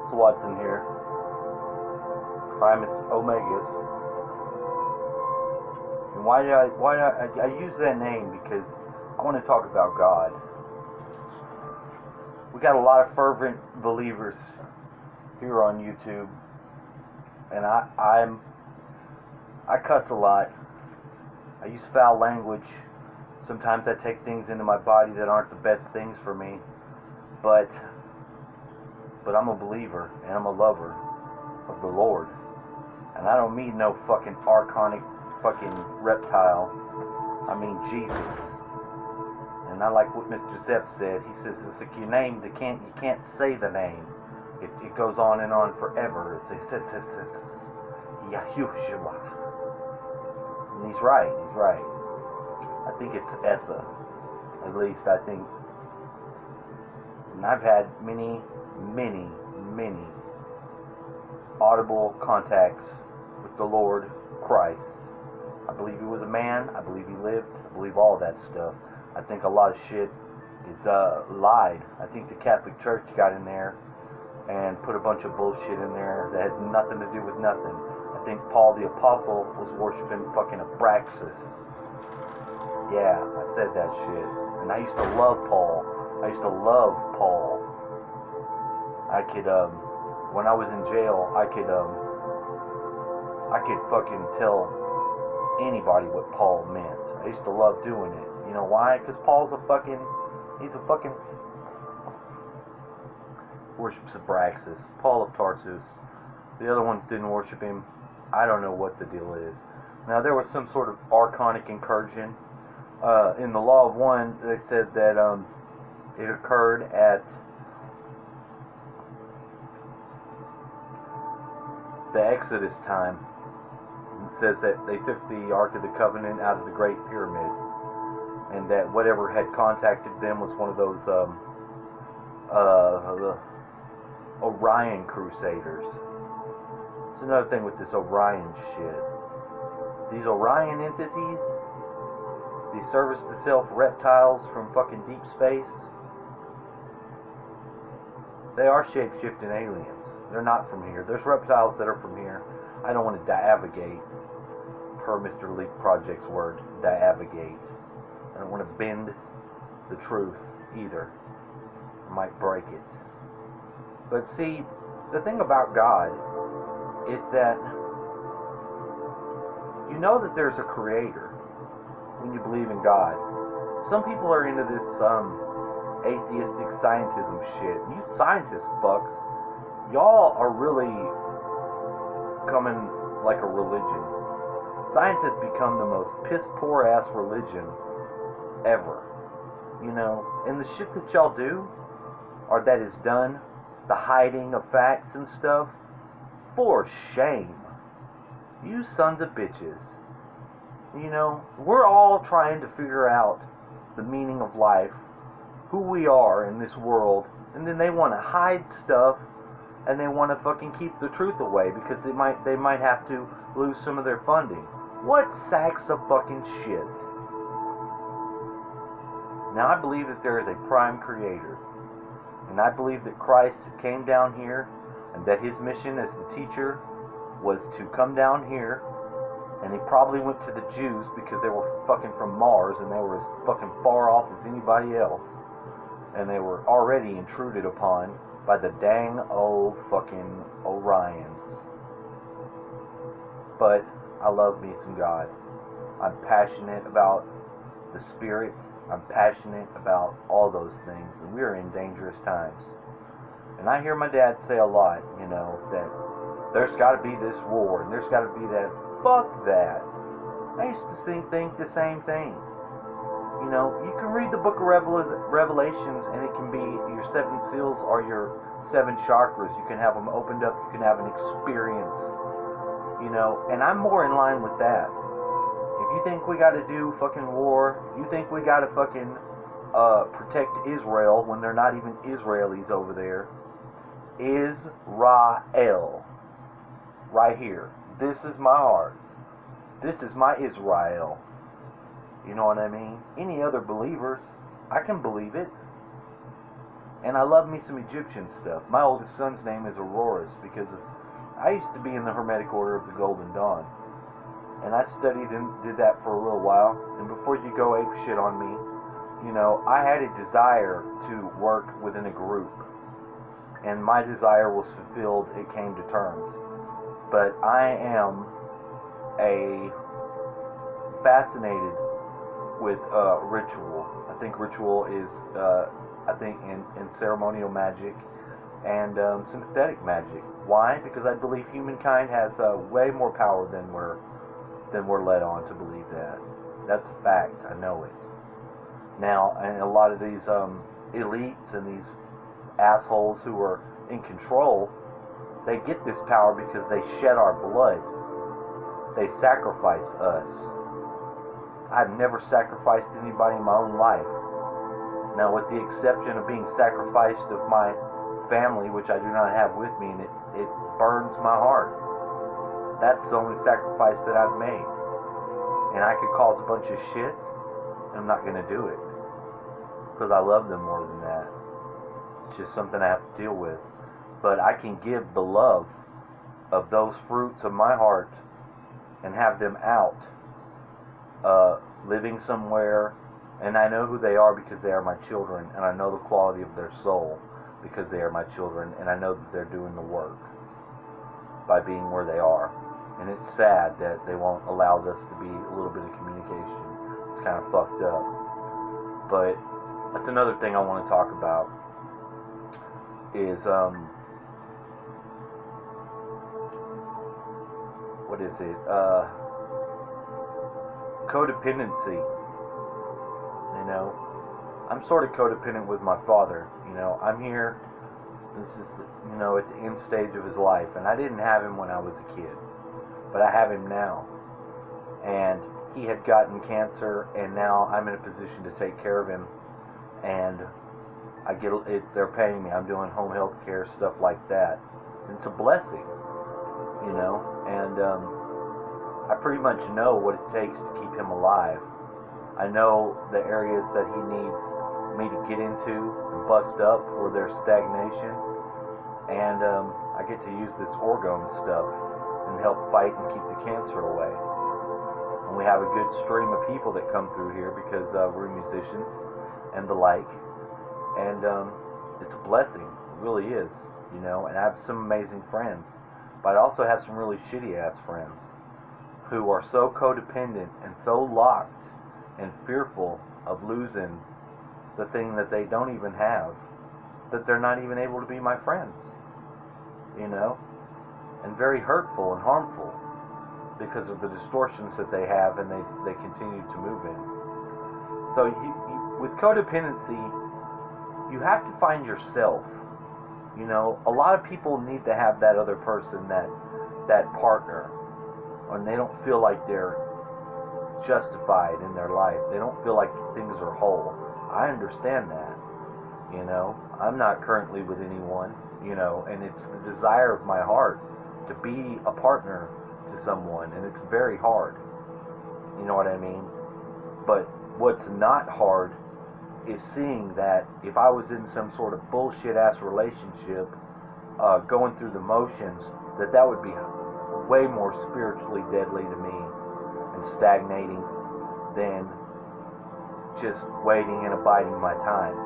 So what's in here? Primus Omegas. And why did I use that name? Because I want to talk about God. We got a lot of fervent believers here on YouTube, and I cuss a lot. I use foul language. Sometimes I take things into my body that aren't the best things for me, but I'm a believer and I'm a lover of the Lord, and I don't mean no fucking archonic fucking reptile. I mean Jesus. And I like what Mr. Zepp said. He says, "It's like your name. You can't say the name. It goes on and on forever." It says, Yahushua. And he's right. He's right. I think it's Essa. At least I think. And I've had many audible contacts with the Lord Christ. I believe he was a man. I believe he lived. I believe all that stuff. I think a lot of shit is lied. I think the Catholic Church got in there and put a bunch of bullshit in there that has nothing to do with nothing. I think Paul the Apostle was worshiping fucking Abraxas. Yeah, I said that shit. And I used to love Paul. I could, when I was in jail, I could fucking tell anybody what Paul meant. I used to love doing it. You know why? Because Paul's he's a fucking worships Abraxas. Paul of Tarsus. The other ones didn't worship him. I don't know what the deal is. Now, there was some sort of archonic incursion. In the Law of One, they said that it occurred at the Exodus time. It says that they took the Ark of the Covenant out of the Great Pyramid, and that whatever had contacted them was one of those the Orion Crusaders. It's another thing with this Orion shit. These Orion entities, these service-to-self reptiles from fucking deep space, they are shape-shifting aliens. They're not from here. There's reptiles that are from here. I don't want to diavigate, per Mr. Leak Project's word, diavigate. I don't want to bend the truth either. I might break it. But see, the thing about God is that you know that there's a creator when you believe in God. Some people are into this atheistic scientism shit. You scientist fucks, y'all are really coming like a religion. Science has become the most piss poor ass religion ever. You know, and the shit that y'all do, or that is done, the hiding of facts and stuff, for shame. You sons of bitches. You know, we're all trying to figure out the meaning of life, who we are in this world, and then they want to hide stuff, and they want to fucking keep the truth away because they might have to lose some of their funding. What sacks of fucking shit. Now, I believe that there is a prime creator, and I believe that Christ came down here, and that his mission as the teacher was to come down here, and he probably went to the Jews because they were fucking from Mars, and they were as fucking far off as anybody else, and they were already intruded upon by the dang old fucking Orions. But I love me some God. I'm passionate about the Spirit. I'm passionate about all those things, and we are in dangerous times. And I hear my dad say a lot, you know, that there's got to be this war, and there's got to be that. Fuck that. I used to think the same thing. You know, you can read the book of Revelations, and it can be your 7 seals or your 7 chakras. You can have them opened up. You can have an experience. You know, and I'm more in line with that. If you think we got to do fucking war, if you think we got to fucking protect Israel when they're not even Israelis over there, Israel. Right here. This is my heart. This is my Israel. You know what I mean? Any other believers, I can believe it. And I love me some Egyptian stuff. My oldest son's name is Auroras because I used to be in the Hermetic Order of the Golden Dawn. And I studied and did that for a little while. And before you go ape shit on me, I had a desire to work within a group. And my desire was fulfilled. It came to terms. But I am fascinated with ritual. I think ritual is, in ceremonial magic and sympathetic magic. Why? Because I believe humankind has way more power than we're led on to believe that. That's a fact. I know it. Now, and a lot of these elites and these assholes who are in control, they get this power because they shed our blood. They sacrifice us. I've never sacrificed anybody in my own life. Now, with the exception of being sacrificed of my family, which I do not have with me, and it burns my heart. That's the only sacrifice that I've made. And I could cause a bunch of shit, and I'm not going to do it. Because I love them more than that. It's just something I have to deal with. But I can give the love of those fruits of my heart and have them out, living somewhere, and I know who they are because they are my children, and I know the quality of their soul because they are my children, and I know that they're doing the work by being where they are. And it's sad that they won't allow this to be a little bit of communication. It's kind of fucked up. But that's another thing I want to talk about is what is it? Codependency. I'm sort of codependent with my father. I'm here. This is, at the end stage of his life, and I didn't have him when I was a kid, but I have him now. And he had gotten cancer, and now I'm in a position to take care of him, and I get it. They're paying me. I'm doing home health care, stuff like that. And it's a blessing, and I pretty much know what it takes to keep him alive. I know the areas that he needs me to get into and bust up where there's stagnation, and I get to use this orgone stuff and help fight and keep the cancer away. And we have a good stream of people that come through here because we're musicians and the like, and it's a blessing. It really is, and I have some amazing friends, but I also have some really shitty ass friends who are so codependent and so locked and fearful of losing the thing that they don't even have, that they're not even able to be my friends, and very hurtful and harmful because of the distortions that they have and they continue to move in. So with codependency, you have to find yourself. A lot of people need to have that other person, that partner, and they don't feel like they're justified in their life. They don't feel like things are whole. I understand that. I'm not currently with anyone, and it's the desire of my heart to be a partner to someone, and it's very hard. You know what I mean? But what's not hard is seeing that if I was in some sort of bullshit ass relationship, going through the motions, that would be way more spiritually deadly to me and stagnating than just waiting and abiding my time.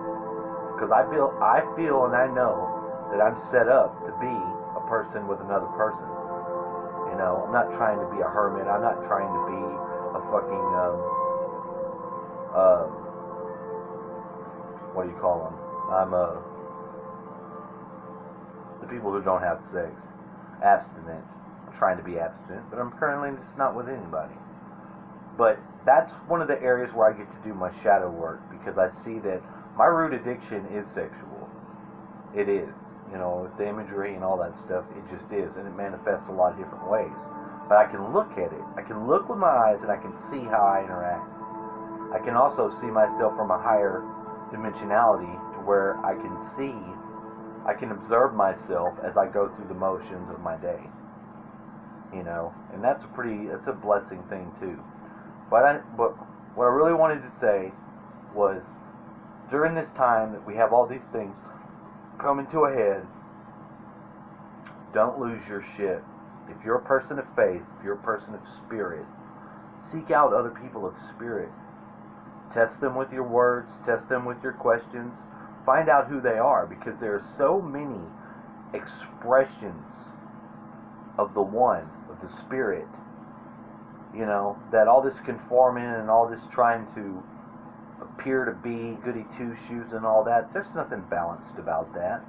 Because I feel and I know that I'm set up to be a person with another person. I'm not trying to be a hermit. I'm not trying to be a fucking what do you call them? I'm the people who don't have sex, abstinent. I'm trying to be abstinent, but I'm currently just not with anybody. But that's one of the areas where I get to do my shadow work, because I see that my root addiction is sexual. It is. With the imagery and all that stuff, it just is, and it manifests a lot of different ways. But I can look at it. I can look with my eyes, and I can see how I interact. I can also see myself from a higher dimensionality to where I can observe myself as I go through the motions of my day. And that's a blessing thing too. But what I really wanted to say was, during this time that we have all these things, coming to a head. Don't lose your shit. If you're a person of faith, if you're a person of spirit, seek out other people of spirit. Test them with your words, test them with your questions. Find out who they are, because there are so many expressions of the one, of the spirit, you know, that all this conforming and all this trying to appear to be goody two-shoes and all that, there's nothing balanced about that.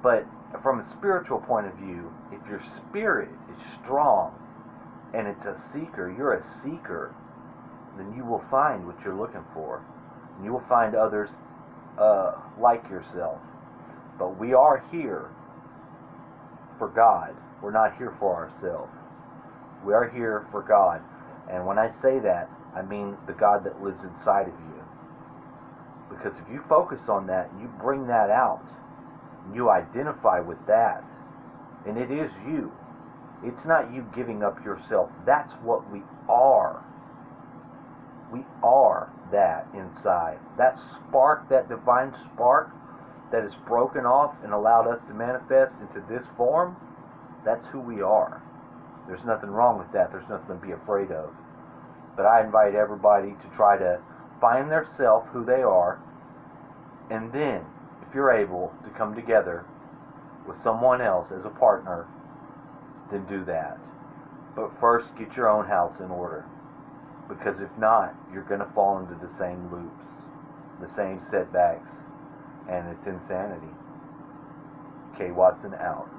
But from a spiritual point of view, if your spirit is strong and it's a seeker, you're a seeker, then you will find what you're looking for. And you will find others like yourself. But we are here for God. We're not here for ourselves. We are here for God. And when I say that, I mean the God that lives inside of you. Because if you focus on that, and you bring that out, and you identify with that, and it is you. It's not you giving up yourself. That's what we are. We are that inside. That spark, that divine spark that is broken off and allowed us to manifest into this form, that's who we are. There's nothing wrong with that. There's nothing to be afraid of. But I invite everybody to try to find their self, who they are, and then, if you're able to come together with someone else as a partner, then do that. But first, get your own house in order. Because if not, you're going to fall into the same loops, the same setbacks, and it's insanity. K. Watson out.